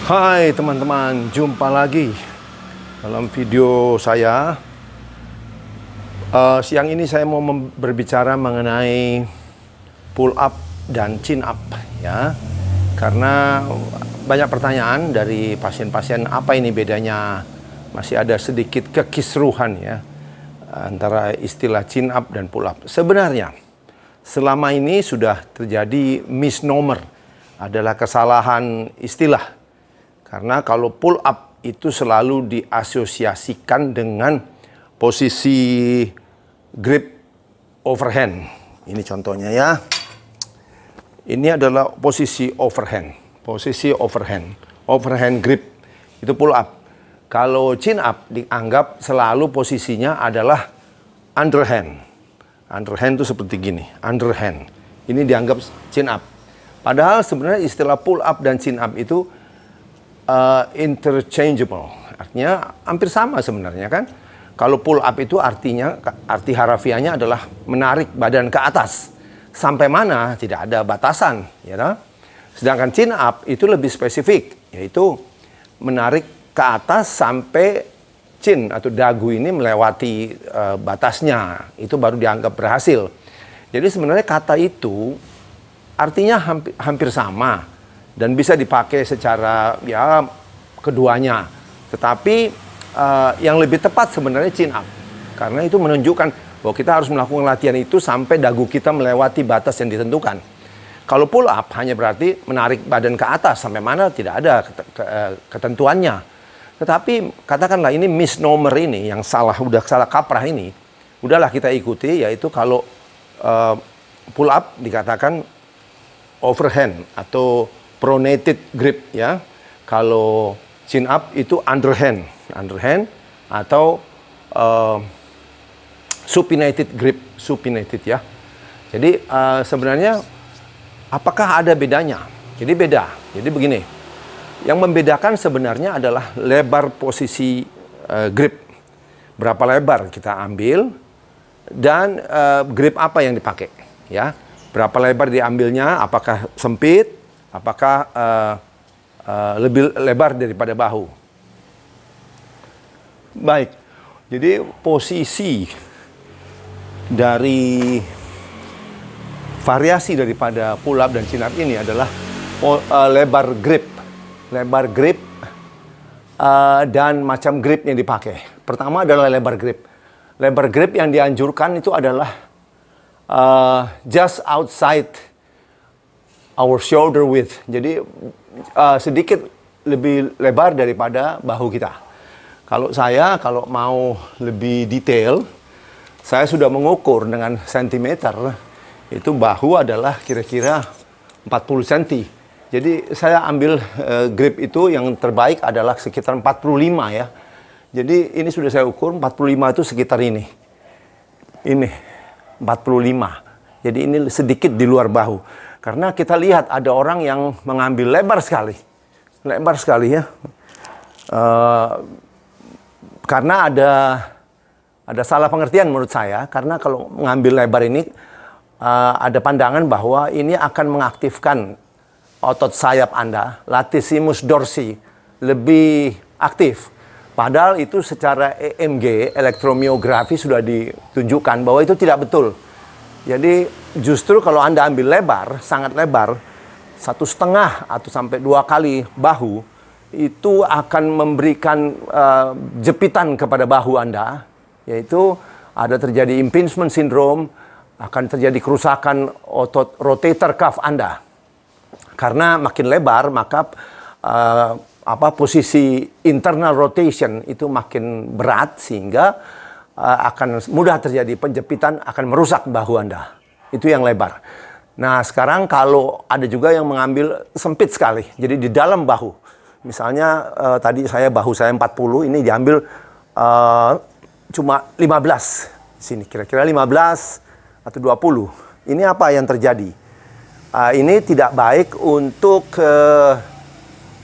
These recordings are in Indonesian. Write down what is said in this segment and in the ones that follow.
Hai teman-teman, jumpa lagi dalam video saya. Siang ini saya mau berbicara mengenai pull up dan chin up ya. Karena banyak pertanyaan dari pasien-pasien, apa ini bedanya? Masih ada sedikit kekisruhan ya antara istilah chin up dan pull up. Sebenarnya selama ini sudah terjadi misnomer, adalah kesalahan istilah. Karena kalau pull up itu selalu diasosiasikan dengan posisi grip overhand. Ini contohnya ya. Ini adalah posisi overhand. Posisi overhand. Overhand grip. Itu pull up. Kalau chin up dianggap selalu posisinya adalah underhand. Underhand itu seperti gini. Underhand. Ini dianggap chin up. Padahal sebenarnya istilah pull up dan chin up itu interchangeable, artinya hampir sama sebenarnya kan. Kalau pull up itu arti harafiahnya adalah menarik badan ke atas. Sampai mana tidak ada batasan, ya kan? Sedangkan chin up itu lebih spesifik, yaitu menarik ke atas sampai chin atau dagu ini melewati batasnya, itu baru dianggap berhasil. Jadi sebenarnya kata itu artinya hampir sama. Dan bisa dipakai secara ya keduanya. Tetapi yang lebih tepat sebenarnya chin up. Karena itu menunjukkan bahwa kita harus melakukan latihan itu sampai dagu kita melewati batas yang ditentukan. Kalau pull up hanya berarti menarik badan ke atas. Sampai mana tidak ada ketentuannya. Tetapi katakanlah ini misnomer ini yang udah salah kaprah ini. Udahlah kita ikuti, yaitu kalau pull up dikatakan overhand atau pronated grip ya. Kalau chin up itu underhand atau supinated grip, supinated ya. Jadi sebenarnya apakah ada bedanya? Jadi beda. Jadi begini. Yang membedakan sebenarnya adalah lebar posisi grip. Berapa lebar kita ambil dan grip apa yang dipakai ya. Berapa lebar diambilnya, apakah sempit, apakah lebih lebar daripada bahu. Baik, jadi posisi dari variasi daripada pull up dan chin up ini adalah lebar grip. Lebar grip dan macam grip yang dipakai. Pertama adalah lebar grip. Lebar grip yang dianjurkan itu adalah just outside our shoulder width. Jadi sedikit lebih lebar daripada bahu kita. Kalau mau lebih detail, saya sudah mengukur dengan sentimeter. Itu bahu adalah kira-kira 40 cm. Jadi saya ambil grip itu yang terbaik adalah sekitar 45 ya. Jadi ini sudah saya ukur, 45 itu sekitar ini. Ini 45. Jadi ini sedikit di luar bahu. Karena kita lihat ada orang yang mengambil lebar sekali ya. Karena ada salah pengertian menurut saya. Karena kalau mengambil lebar ini ada pandangan bahwa ini akan mengaktifkan otot sayap Anda, latissimus dorsi, lebih aktif. Padahal itu secara EMG, elektromiografi sudah ditunjukkan bahwa itu tidak betul. Jadi justru kalau Anda ambil lebar, sangat lebar, 1,5 atau sampai 2 kali bahu, itu akan memberikan jepitan kepada bahu Anda, yaitu ada terjadi impingement syndrome, akan terjadi kerusakan otot rotator cuff Anda. Karena makin lebar, maka posisi internal rotation itu makin berat, sehingga akan mudah terjadi penjepitan, akan merusak bahu Anda. Itu yang lebar. Nah, sekarang kalau ada juga yang mengambil sempit sekali, jadi di dalam bahu. Misalnya tadi bahu saya 40, ini diambil cuma 15. Sini kira-kira 15 atau 20. Ini apa yang terjadi? Ini tidak baik untuk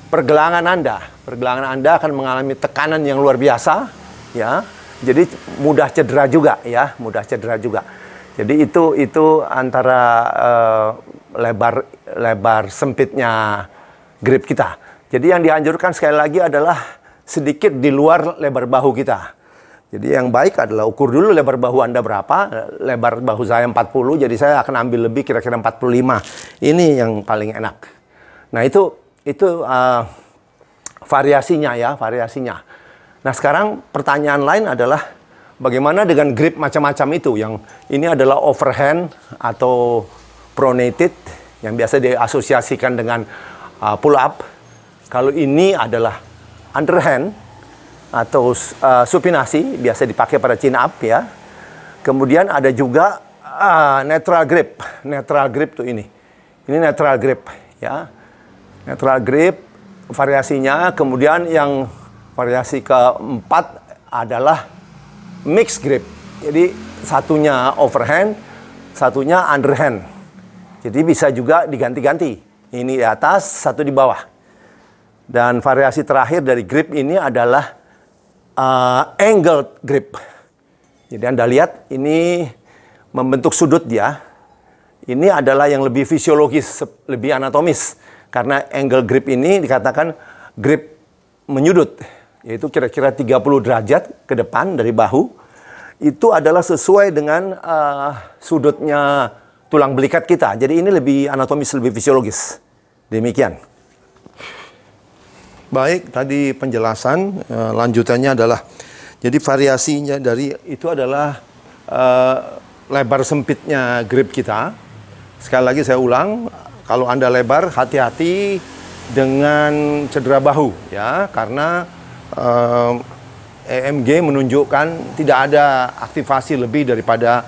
pergelangan Anda. Pergelangan Anda akan mengalami tekanan yang luar biasa, ya. Jadi mudah cedera juga ya, mudah cedera juga. Jadi itu antara lebar sempitnya grip kita. Jadi yang dianjurkan sekali lagi adalah sedikit di luar lebar bahu kita. Jadi yang baik adalah ukur dulu lebar bahu Anda berapa. Lebar bahu saya 40, jadi saya akan ambil lebih kira-kira 45. Ini yang paling enak. Nah itu variasinya ya, variasinya. Nah sekarang pertanyaan lain adalah bagaimana dengan grip macam-macam itu? Yang ini adalah overhand atau pronated yang biasa diasosiasikan dengan pull up. Kalau ini adalah underhand atau supinasi, biasa dipakai pada chin up ya. Kemudian ada juga neutral grip. Neutral grip tuh ini. Ini neutral grip ya. Neutral grip variasinya. Kemudian yang variasi keempat adalah mixed grip. Jadi satunya overhand, satunya underhand. Jadi bisa juga diganti-ganti. Ini di atas, satu di bawah. Dan variasi terakhir dari grip ini adalah angled grip. Jadi Anda lihat ini membentuk sudut dia. Ini adalah yang lebih fisiologis, lebih anatomis. Karena angle grip ini dikatakan grip menyudut. Yaitu kira-kira 30 derajat ke depan dari bahu. Itu adalah sesuai dengan sudutnya tulang belikat kita. Jadi ini lebih anatomis, lebih fisiologis. Demikian. Baik, tadi penjelasan, lanjutannya adalah, jadi variasinya dari itu adalah lebar sempitnya grip kita. Sekali lagi saya ulang, kalau Anda lebar, hati-hati dengan cedera bahu, ya, karena EMG menunjukkan tidak ada aktivasi lebih daripada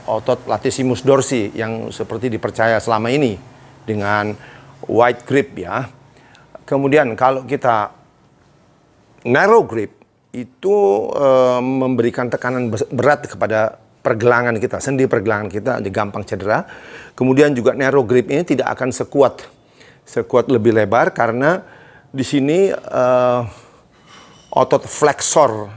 otot latissimus dorsi yang seperti dipercaya selama ini dengan wide grip, ya. Kemudian kalau kita narrow grip itu memberikan tekanan berat kepada pergelangan kita, sendi pergelangan kita, gampang cedera. Kemudian juga narrow grip ini tidak akan sekuat lebih lebar karena di sini otot flexor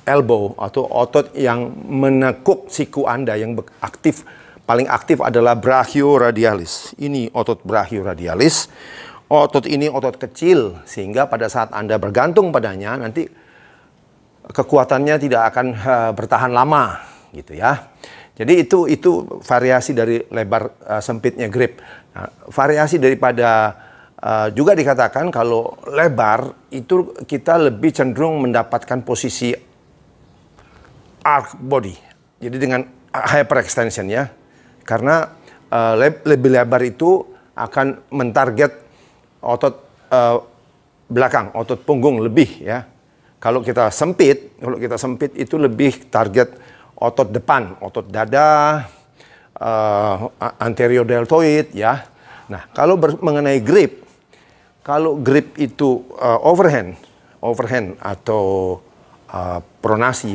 elbow atau otot yang menekuk siku Anda yang aktif, paling aktif adalah brachioradialis. Ini otot brachioradialis. Otot ini otot kecil, sehingga pada saat Anda bergantung padanya, nanti kekuatannya tidak akan bertahan lama, gitu ya. Jadi itu variasi dari lebar sempitnya grip. Nah, variasi daripada juga dikatakan kalau lebar itu kita lebih cenderung mendapatkan posisi arc body. Jadi dengan hyperextension ya. Karena lebih lebar itu akan mentarget otot belakang, otot punggung lebih ya. Kalau kita sempit itu lebih target otot depan, otot dada, anterior deltoid ya. Nah, kalau mengenai grip, kalau grip itu overhand atau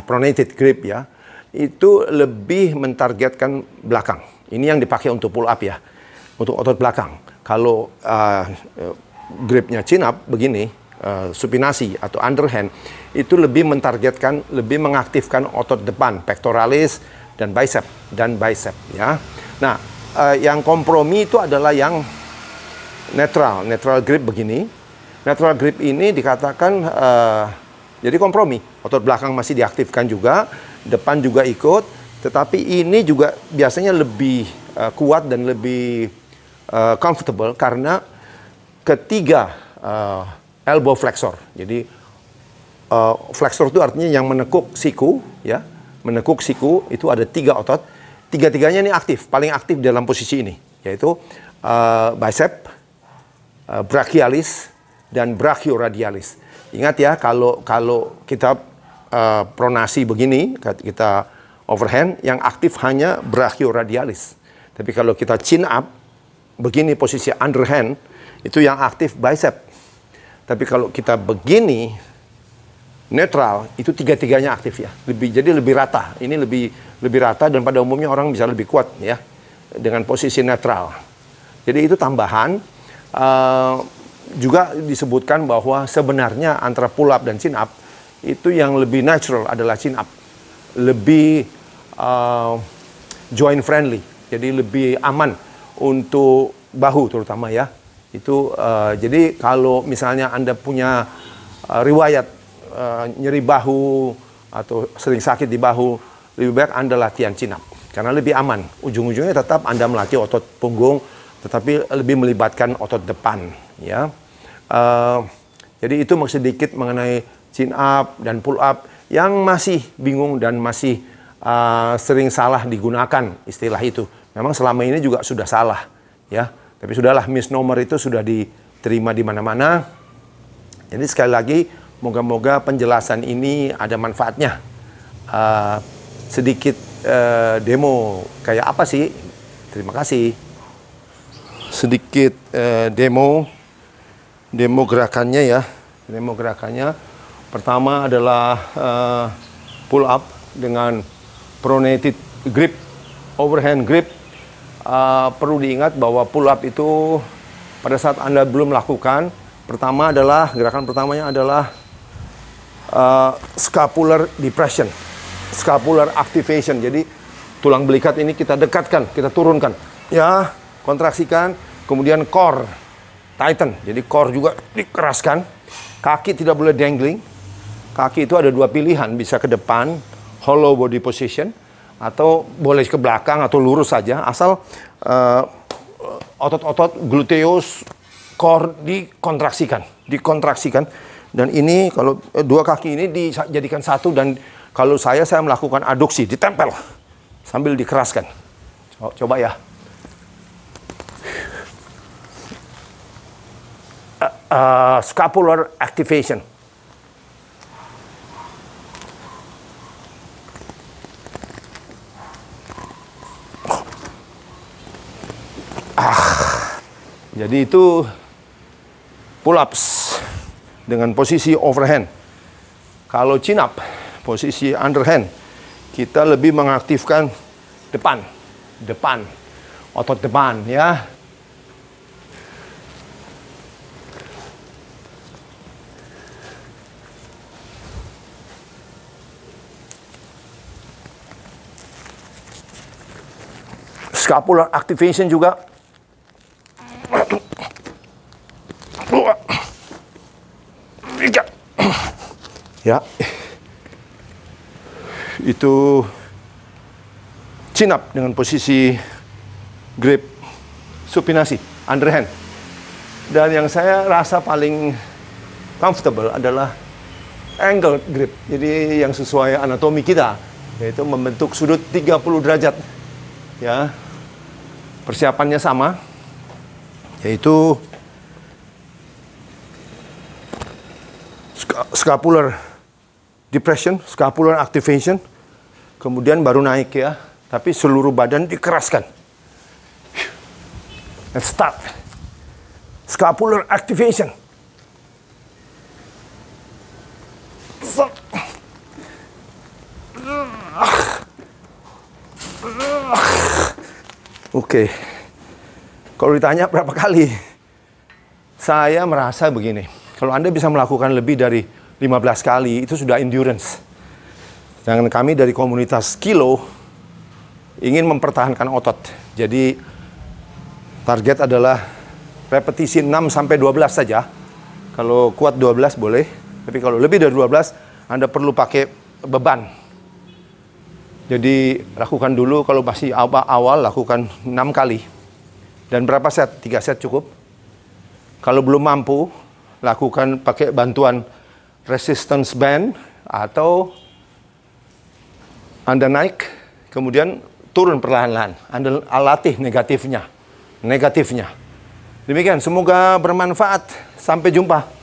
pronated grip ya, itu lebih mentargetkan belakang. Ini yang dipakai untuk pull up ya, untuk otot belakang. Kalau gripnya chin up begini, supinasi atau underhand, itu lebih mentargetkan, lebih mengaktifkan otot depan, pectoralis dan bicep ya. Nah, yang kompromi itu adalah yang neutral grip begini. Neutral grip ini dikatakan jadi kompromi. Otot belakang masih diaktifkan juga, depan juga ikut, tetapi ini juga biasanya lebih kuat dan lebih comfortable karena ketiga elbow flexor. Jadi flexor itu artinya yang menekuk siku, ya. Menekuk siku itu ada 3 otot. Tiga-tiganya ini aktif, paling aktif dalam posisi ini, yaitu bicep, brachialis, dan brachioradialis. Ingat ya, kalau kita pronasi begini, kita overhand, yang aktif hanya brachioradialis. Tapi kalau kita chin up, begini posisi underhand, itu yang aktif bicep. Tapi kalau kita begini, netral, itu tiga-tiganya aktif ya. Jadi lebih rata. Ini lebih rata dan pada umumnya orang bisa lebih kuat ya dengan posisi netral. Jadi itu tambahan. Juga disebutkan bahwa sebenarnya antara pull up dan chin up itu yang lebih natural adalah chin up. Lebih joint friendly. Jadi lebih aman untuk bahu terutama ya. Itu jadi kalau misalnya Anda punya riwayat nyeri bahu atau sering sakit di bahu, lebih baik Anda latihan chin up karena lebih aman. Ujung-ujungnya tetap Anda melatih otot punggung, tetapi lebih melibatkan otot depan, ya. Jadi itu sedikit mengenai chin up dan pull up yang masih bingung dan masih sering salah digunakan istilah itu. Memang selama ini juga sudah salah, ya. Tapi sudahlah, misnomer itu sudah diterima di mana-mana. Jadi sekali lagi, moga-moga penjelasan ini ada manfaatnya. Sedikit demo kayak apa sih? Terima kasih. Sedikit demo gerakannya ya. Demo gerakannya. Pertama adalah pull up dengan pronated grip, overhand grip. Perlu diingat bahwa pull up itu pada saat Anda belum melakukan, pertama adalah gerakan pertamanya adalah scapular depression, scapular activation. Jadi tulang belikat ini kita dekatkan, kita turunkan, ya, kontraksikan, kemudian core tighten. Jadi core juga dikeraskan, kaki tidak boleh dangling. Kaki itu ada dua pilihan, bisa ke depan, hollow body position, atau boleh ke belakang atau lurus saja, asal otot-otot gluteus, core dikontraksikan. Dan ini kalau dua kaki ini dijadikan satu, dan kalau saya melakukan aduksi, ditempel sambil dikeraskan. Coba ya. Scapular activation. Jadi itu pull ups dengan posisi overhand. Kalau chin up, posisi underhand, kita lebih mengaktifkan depan, otot depan, ya. Scapular activation juga. Ya, itu chin up dengan posisi grip supinasi, underhand. Dan yang saya rasa paling comfortable adalah angle grip. Jadi yang sesuai anatomi kita, yaitu membentuk sudut 30 derajat. Ya, persiapannya sama, yaitu scapular depression, scapular activation, kemudian baru naik ya, tapi seluruh badan dikeraskan. Let's start. Scapular activation. Oke. Kalau ditanya berapa kali, saya merasa begini. Kalau Anda bisa melakukan lebih dari 15 kali, itu sudah endurance. Dan kami dari komunitas kilo ingin mempertahankan otot. Jadi target adalah repetisi 6-12 saja. Kalau kuat 12 boleh, tapi kalau lebih dari 12, Anda perlu pakai beban. Jadi lakukan dulu, kalau masih awal lakukan 6 kali. Dan berapa set? 3 set cukup. Kalau belum mampu, lakukan pakai bantuan resistance band, atau Anda naik, kemudian turun perlahan-lahan. Anda latih negatifnya. Demikian, semoga bermanfaat. Sampai jumpa.